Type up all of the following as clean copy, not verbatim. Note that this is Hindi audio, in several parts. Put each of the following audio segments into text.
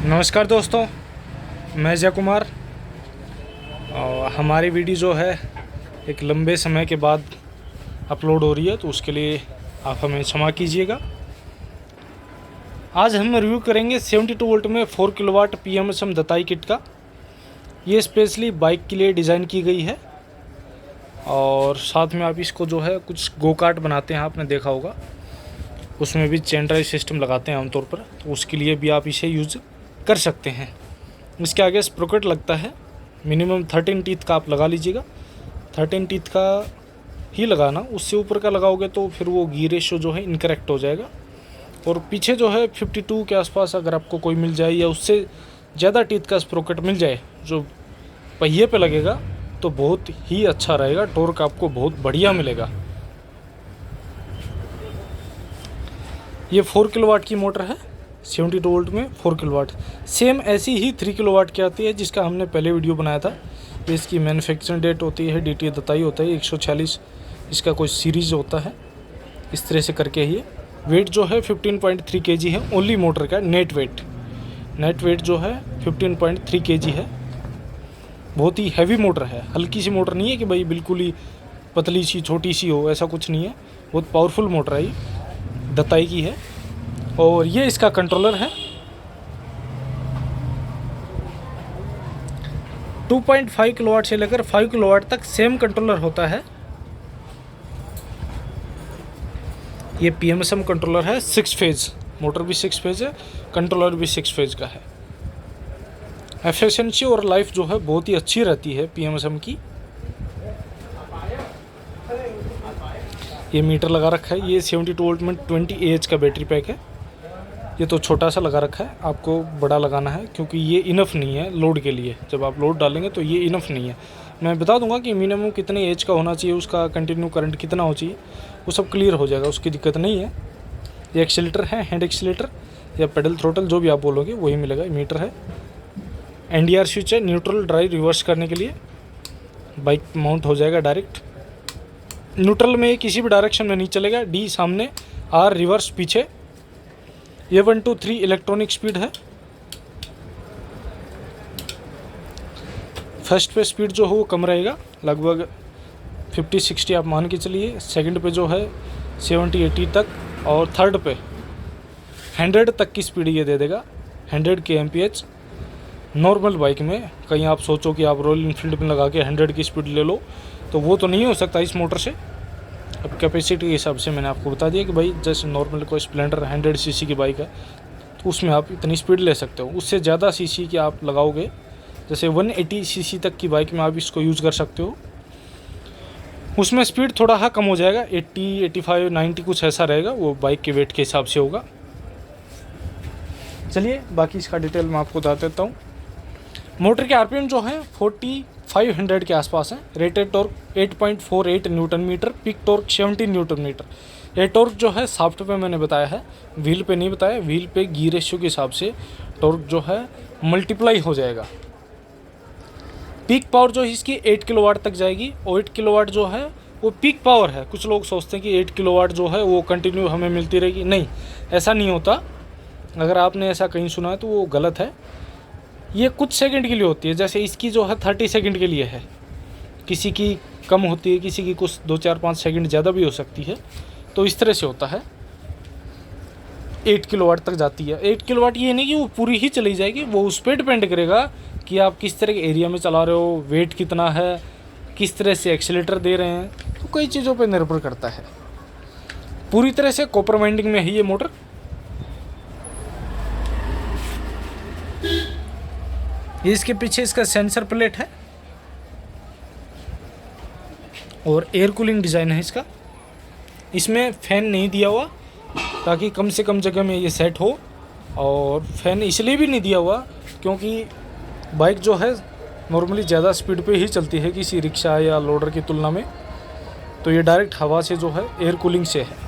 नमस्कार दोस्तों, मैं जय कुमार। और हमारी वीडियो जो है एक लंबे समय के बाद अपलोड हो रही है, तो उसके लिए आप हमें क्षमा कीजिएगा। आज हम रिव्यू करेंगे 72 वोल्ट में 4 किलोवाट PMSM दताई किट का। ये स्पेशली बाइक के लिए डिज़ाइन की गई है और साथ में आप इसको जो है कुछ गो कार्ट बनाते हैं, आपने देखा होगा, उसमें भी चेन ड्राइव सिस्टम लगाते हैं आमतौर पर, तो उसके लिए भी आप इसे यूज़ कर सकते हैं। इसके आगे स्प्रोकेट लगता है, मिनिमम 13 टीथ का आप लगा लीजिएगा। 13 टीथ का ही लगाना, उससे ऊपर का लगाओगे तो फिर वो गी रेशियो जो है इनकरेक्ट हो जाएगा। और पीछे जो है 52 के आसपास अगर आपको कोई मिल जाए या उससे ज़्यादा टीथ का स्प्रोकेट मिल जाए जो पहिए पे लगेगा तो बहुत ही अच्छा रहेगा, टॉर्क आपको बहुत बढ़िया मिलेगा। ये 4 किलोवाट की मोटर है, 72 वोल्ट में 4 किलोवाट। सेम ऐसी ही 3 किलोवाट की आती है जिसका हमने पहले वीडियो बनाया था। इसकी मैन्युफैक्चरिंग डेट होती है, DTA दताई होता है 146, इसका कोई सीरीज़ होता है। इस तरह से करके ही वेट जो है 15.3 kg है ओनली मोटर का। नेट वेट जो है 15.3 kg है। बहुत ही हैवी मोटर है, हल्की सी मोटर नहीं है कि भाई बिल्कुल ही पतली सी छोटी सी हो, ऐसा कुछ नहीं है। बहुत पावरफुल मोटर है, ये दताई की है। और ये इसका कंट्रोलर है। 2.5 किलोवाट से लेकर 5 किलोवाट तक सेम कंट्रोलर होता है। ये PMSM कंट्रोलर है, 6 फेज। मोटर भी 6 फेज है, कंट्रोलर भी 6 फेज का है। एफिशिएंसी और लाइफ जो है बहुत ही अच्छी रहती है PMSM की। ये मीटर लगा रखा है। ये 72 वोल्ट में 20 AH का बैटरी पैक है। ये तो छोटा सा लगा रखा है, आपको बड़ा लगाना है क्योंकि ये इनफ नहीं है लोड के लिए। जब आप लोड डालेंगे तो ये इनफ नहीं है। मैं बता दूंगा कि मिनिमम कितने एज का होना चाहिए, उसका कंटिन्यू करंट कितना हो चाहिए, वो सब क्लियर हो जाएगा, उसकी दिक्कत नहीं है। ये एक्सीलेटर है, हैंड एक्सीलेटर या पेडल थ्रोटल जो भी आप बोलोगे वही मिलेगा। मीटर है, NDR स्विच है, न्यूट्रल ड्राइव रिवर्स करने के लिए। बाइक माउंट हो जाएगा डायरेक्ट। न्यूट्रल में किसी भी डायरेक्शन में नहीं चलेगा। D सामने, R रिवर्स पीछे। ये 1 2 3 इलेक्ट्रॉनिक स्पीड है। फर्स्ट पे स्पीड जो है वो कम रहेगा, लगभग 50-60 आप मान के चलिए। सेकंड पे जो है 70-80 तक, और थर्ड पे 100 तक की स्पीड ये दे देगा, 100 kmph। नॉर्मल बाइक में कहीं आप सोचो कि आप रॉयल इनफील्ड में लगा के 100 की स्पीड ले लो, तो वो तो नहीं हो सकता इस मोटर से। अब कैपेसिटी के हिसाब से मैंने आपको बता दिया कि भाई जैसे नॉर्मल कोई स्प्लेंडर 100 सीसी की बाइक है तो उसमें आप इतनी स्पीड ले सकते हो। उससे ज़्यादा सीसी की आप लगाओगे, जैसे 180 सीसी तक की बाइक में आप इसको यूज़ कर सकते हो, उसमें स्पीड थोड़ा हाँ कम हो जाएगा। 80, 85, 90 कुछ ऐसा रहेगा, वो बाइक के वेट के हिसाब से होगा। चलिए बाकी इसका डिटेल मैं आपको बता देता हूँ। मोटर के RPM जो है 4500 के आसपास है। Rated torque 8.48 newton metre, peak torque 17 newton metre. ये टॉर्क जो है शाफ्ट पे मैंने बताया है, व्हील पे नहीं बताया। व्हील पे गी रेशियो के हिसाब से टॉर्क जो है मल्टीप्लाई हो जाएगा। पीक पावर जो है इसकी 8 किलोवाट तक जाएगी। और 8 किलोवाट जो है वो पीक पावर है। कुछ लोग सोचते हैं कि 8 किलोवाट जो है वो कंटिन्यू हमें मिलती रहेगी, नहीं, ऐसा नहीं होता। अगर आपने ऐसा कहीं सुना है तो वो गलत है। ये कुछ सेकंड के लिए होती है, जैसे इसकी जो है 30 सेकंड के लिए है। किसी की कम होती है, किसी की कुछ 2 4 5 सेकंड ज़्यादा भी हो सकती है, तो इस तरह से होता है। 8 किलोवाट तक जाती है। 8 किलोवाट ये नहीं कि वो पूरी ही चली जाएगी, वो उस पर डिपेंड करेगा कि आप किस तरह के एरिया में चला रहे हो, वेट कितना है, किस तरह से एक्सीलेटर दे रहे हैं, तो कई चीज़ों पर निर्भर करता है। पूरी तरह से कॉपर वाइंडिंग में है ये मोटर। ये इसके पीछे इसका सेंसर प्लेट है और एयर कूलिंग डिज़ाइन है इसका। इसमें फ़ैन नहीं दिया हुआ ताकि कम से कम जगह में ये सेट हो। और फ़ैन इसलिए भी नहीं दिया हुआ क्योंकि बाइक जो है नॉर्मली ज़्यादा स्पीड पे ही चलती है किसी रिक्शा या लोडर की तुलना में, तो ये डायरेक्ट हवा से जो है एयर कूलिंग से है।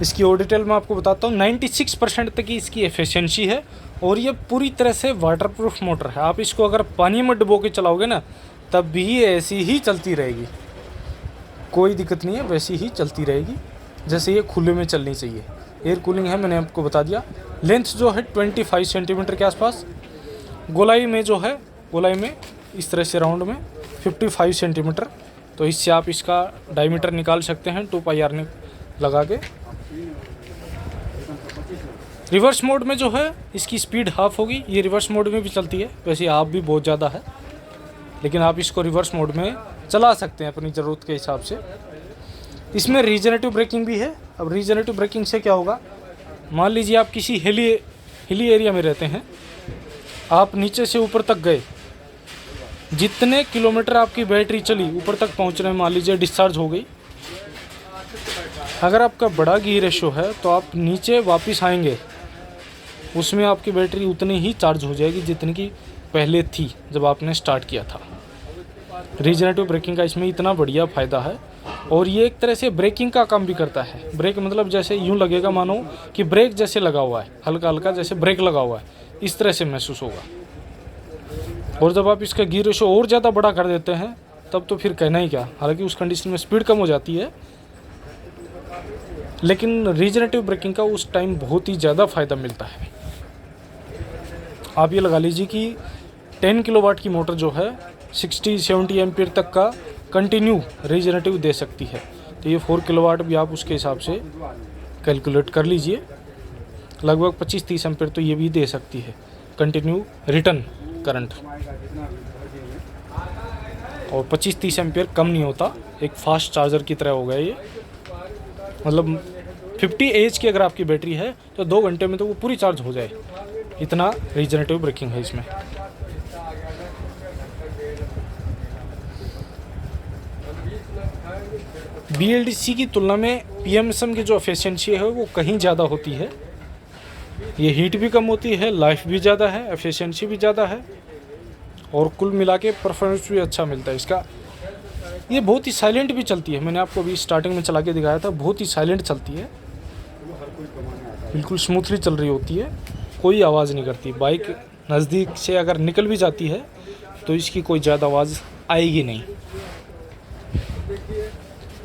इसकी और डिटेल मैं आपको बताता हूँ। 96% तक की इसकी एफिशिएंसी है और ये पूरी तरह से वाटरप्रूफ मोटर है। आप इसको अगर पानी में डुबो के चलाओगे ना तब भी ये ऐसी ही चलती रहेगी, कोई दिक्कत नहीं है, वैसी ही चलती रहेगी जैसे ये खुले में चलनी चाहिए। एयर कूलिंग है, मैंने आपको बता दिया। लेंथ जो है 25 सेंटीमीटर के आसपास, गोलाई में जो है, गोलाई में इस तरह से राउंड में 55 सेंटीमीटर। तो इससे आप इसका डायमीटर निकाल सकते हैं 2πr लगा के। रिवर्स मोड में जो है इसकी स्पीड हाफ होगी, ये रिवर्स मोड में भी चलती है, वैसे हाफ भी बहुत ज़्यादा है, लेकिन आप इसको रिवर्स मोड में चला सकते हैं अपनी ज़रूरत के हिसाब से। इसमें रीजनरेटिव ब्रेकिंग भी है। अब रीजनरेटिव ब्रेकिंग से क्या होगा, मान लीजिए आप किसी हिली एरिया में रहते हैं, आप नीचे से ऊपर तक गए, जितने किलोमीटर आपकी बैटरी चली ऊपर तक पहुंचने में मान लीजिए डिस्चार्ज हो गई, अगर आपका बड़ा गियर रेशो है तो आप नीचे वापस आएंगे, उसमें आपकी बैटरी उतनी ही चार्ज हो जाएगी जितनी की पहले थी जब आपने स्टार्ट किया था। रीजनरेटिव ब्रेकिंग का इसमें इतना बढ़िया फ़ायदा है। और ये एक तरह से ब्रेकिंग का काम भी करता है। ब्रेक मतलब जैसे यूँ लगेगा मानो कि ब्रेक जैसे लगा हुआ है, हल्का हल्का जैसे ब्रेक लगा हुआ है, इस तरह से महसूस होगा। और जब आप इसका गियर रेशो और ज़्यादा बड़ा कर देते हैं तब तो फिर कहना ही क्या, हालांकि उस कंडीशन में स्पीड कम हो जाती है, लेकिन रीजनरेटिव ब्रेकिंग का उस टाइम बहुत ही ज़्यादा फ़ायदा मिलता है। आप ये लगा लीजिए कि 10 किलोवाट की मोटर जो है 60-70 एम्पीयर तक का कंटिन्यू रीजनरेटिव दे सकती है। तो ये 4 किलोवाट भी आप उसके हिसाब से कैलकुलेट कर लीजिए, लगभग 25-30 एम्पीयर तो ये भी दे सकती है कंटिन्यू रिटर्न करंट। और 25-30 एम्पीयर कम नहीं होता, एक फास्ट चार्जर की तरह हो गया ये। मतलब 50 एच की अगर आपकी बैटरी है तो 2 घंटे में तो वो पूरी चार्ज हो जाए, इतना रीजनरेटिव ब्रेकिंग है इसमें। BLDC की तुलना में PMSM की जो एफिशिएंसी है वो कहीं ज़्यादा होती है। ये हीट भी कम होती है, लाइफ भी ज़्यादा है, एफिशिएंसी भी ज़्यादा है, और कुल मिला के परफॉर्मेंस भी अच्छा मिलता है इसका। ये बहुत ही साइलेंट भी चलती है, मैंने आपको अभी स्टार्टिंग में चला के दिखाया था, बहुत ही साइलेंट चलती है, बिल्कुल स्मूथली चल रही होती है, कोई आवाज़ नहीं करती। बाइक नज़दीक से अगर निकल भी जाती है तो इसकी कोई ज़्यादा आवाज़ आएगी नहीं।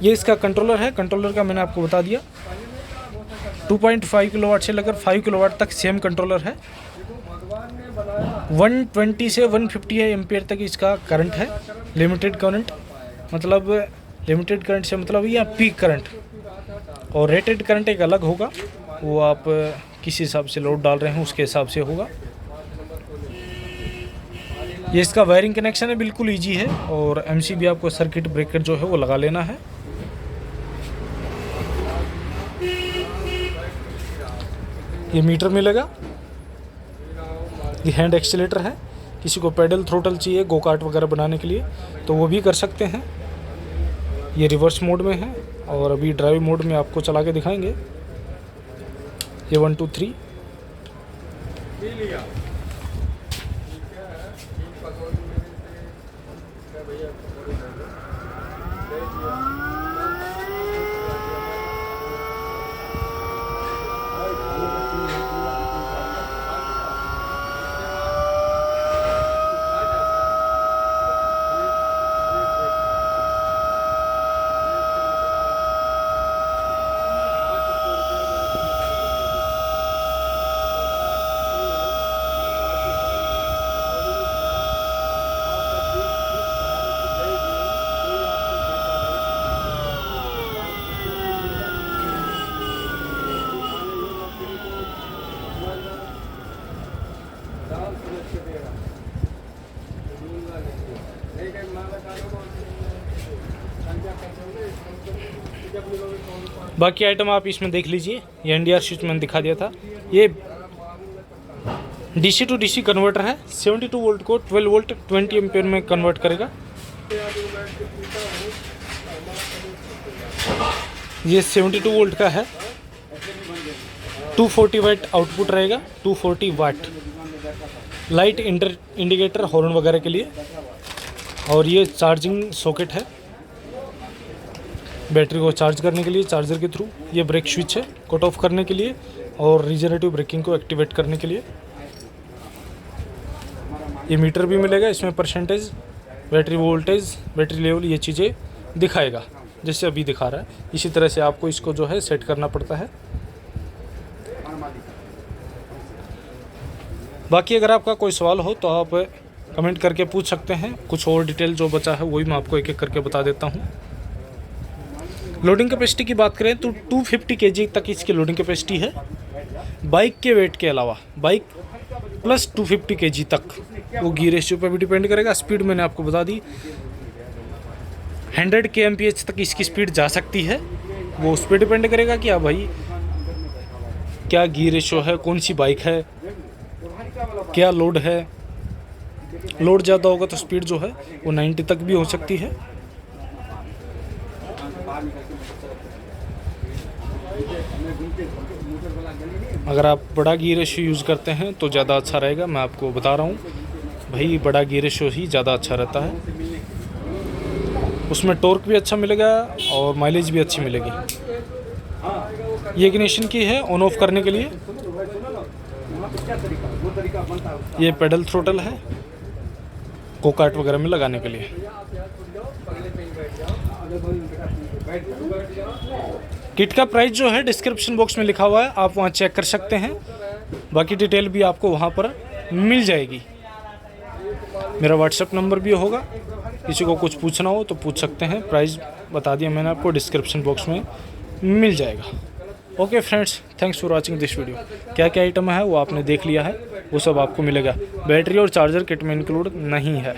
ये इसका कंट्रोलर है, कंट्रोलर का मैंने आपको बता दिया। 2.5 किलोवाट से लेकर 5 किलोवाट तक सेम कंट्रोलर है। 120 से 150 एम्पीयर तक इसका करंट है। लिमिटेड करंट मतलब, लिमिटेड करंट से मतलब या पीक करंट, और रेटेड करंट एक अलग होगा, वो आप किस हिसाब से लोड डाल रहे हैं उसके हिसाब से होगा। ये इसका वायरिंग कनेक्शन है, बिल्कुल इजी है, और MCB आपको सर्किट ब्रेकर जो है वो लगा लेना है। ये मीटर मिलेगा, ये हैंड एक्सीलेटर है, किसी को पेडल थ्रोटल चाहिए गो कार्ट वगैरह बनाने के लिए तो वो भी कर सकते हैं। ये रिवर्स मोड में है, और अभी ड्राइव मोड में आपको चला के दिखाएंगे। ये 1 2 3 बाकी आइटम आप इसमें देख लीजिए। ये NDR स्विच मैंने दिखा दिया था। ये DC टू DC कन्वर्टर है, 72 वोल्ट को 12 वोल्ट 20 एम्पीयर में कन्वर्ट करेगा। ये 72 वोल्ट का है, 240 वाट आउटपुट रहेगा, 240 वाट लाइट इंडिकेटर हॉर्न वगैरह के लिए। और ये चार्जिंग सॉकेट है, बैटरी को चार्ज करने के लिए चार्जर के थ्रू। ये ब्रेक स्विच है कट ऑफ करने के लिए और रीजनरेटिव ब्रेकिंग को एक्टिवेट करने के लिए। ये मीटर भी मिलेगा, इसमें percentage, battery voltage, battery level, ये चीज़ें दिखाएगा जैसे अभी दिखा रहा है। इसी तरह से आपको इसको जो है सेट करना पड़ता है। बाकी अगर आपका कोई सवाल हो तो आप कमेंट करके पूछ सकते हैं। कुछ और डिटेल जो बचा है वही मैं आपको एक एक करके बता देता हूँ। लोडिंग कैपेसिटी की बात करें तो 250 kg तक इसकी लोडिंग कैपेसिटी है। बाइक के वेट के अलावा बाइक प्लस 250 kg तक, वो गियर रेशियो पर भी डिपेंड करेगा। स्पीड मैंने आपको बता दी 100 kmph तक इसकी स्पीड जा सकती है। वो उस पर डिपेंड करेगा कि हाँ भाई क्या गियर रेशियो है, कौन सी बाइक है, क्या लोड है। लोड ज़्यादा होगा तो स्पीड जो है वो 90 तक भी हो सकती है। अगर आप बड़ा गियर रेशियो यूज़ करते हैं तो ज़्यादा अच्छा रहेगा। मैं आपको बता रहा हूँ भाई, बड़ा गियर रेशियो ही ज़्यादा अच्छा रहता है। उसमें टॉर्क भी अच्छा मिलेगा और माइलेज भी अच्छी मिलेगी। ये इग्निशन की है ऑन ऑफ करने के लिए। ये पेडल थ्रोटल है गोकार्ट वगैरह में लगाने के लिए। किट का प्राइस जो है डिस्क्रिप्शन बॉक्स में लिखा हुआ है, आप वहां चेक कर सकते हैं। बाकी डिटेल भी आपको वहां पर मिल जाएगी। मेरा व्हाट्सएप नंबर भी होगा, किसी को कुछ पूछना हो तो पूछ सकते हैं। प्राइस बता दिया मैंने आपको, डिस्क्रिप्शन बॉक्स में मिल जाएगा। Okay friends, thanks for watching this video. क्या क्या आइटम है वो आपने देख लिया है, वो सब आपको मिलेगा। बैटरी और चार्जर किट में इंक्लूड नहीं है।